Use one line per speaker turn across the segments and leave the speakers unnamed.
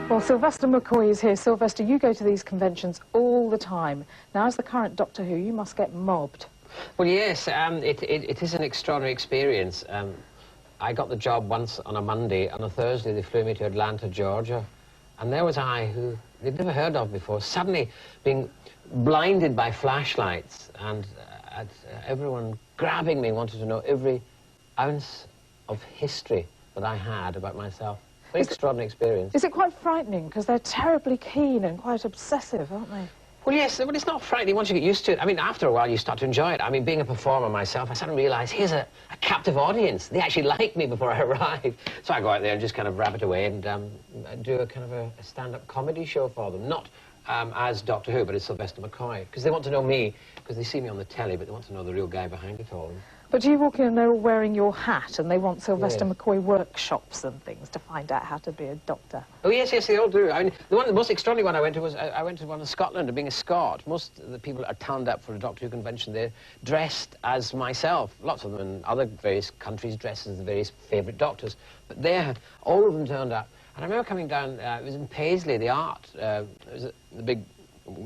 Well, Sylvester McCoy is here. Sylvester, you go to these conventions all the time. Now, as the current Doctor Who, you must get mobbed.
Well, yes, it is an extraordinary experience. I got the job once on a Monday. On a Thursday, they flew me to Atlanta, Georgia. And there was I, who they'd never heard of before, suddenly being blinded by flashlights and everyone grabbing me, wanted to know every ounce of history that I had about myself. Very extraordinary experience.
Is it quite frightening? Because they're terribly keen and quite obsessive, aren't they?
Well, yes, but it's not frightening once you get used to it. I mean, after a while, you start to enjoy it. I mean, being a performer myself, I suddenly realise, here's a captive audience. They actually like me before I arrive. So I go out there and just kind of rabbit away and do a kind of a stand-up comedy show for them. Not as Doctor Who, but as Sylvester McCoy. Because they want to know me, because they see me on the telly, but they want to know the real guy behind it all.
But do you walk in and they're all wearing your hat and they want Sylvester
Yes.
McCoy workshops and things to find out how to be a doctor?
Oh, yes, yes, they all do. I mean, the most extraordinary one I went to was, I went to one in Scotland, and being a Scot, most of the people are turned up for a Doctor Who convention. They're dressed as myself. Lots of them in other various countries dressed as the various favourite doctors. But there, all of them turned up. And I remember coming down, it was in Paisley, the art. It was the big,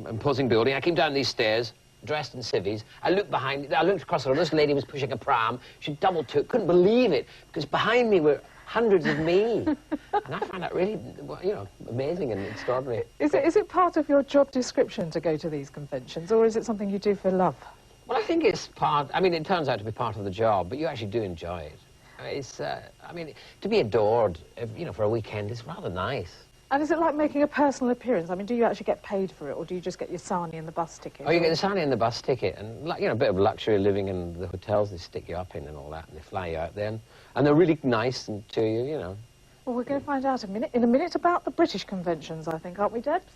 imposing building. I came down these stairs, dressed in civvies. I looked behind, I looked across the road. This lady was pushing a pram. She double-took, couldn't believe it, because behind me were hundreds of me. And I found that really, you know, amazing and extraordinary.
Is it part of your job description to go to these conventions, or is it something you do for love?
Well, I think it's part, I mean, it turns out to be part of the job, but you actually do enjoy it. It's, I mean, to be adored, you know, for a weekend is rather nice.
And is it like making a personal appearance? I mean, do you actually get paid for it, or do you just get your sarnie and the bus ticket?
Oh, you get the sarnie and the bus ticket, and, you know, a bit of luxury living in the hotels they stick you up in and all that, and they fly you out there, and they're really nice to you, you know.
Well, we're going to find out in a minute about the British conventions, I think, aren't we, Debs?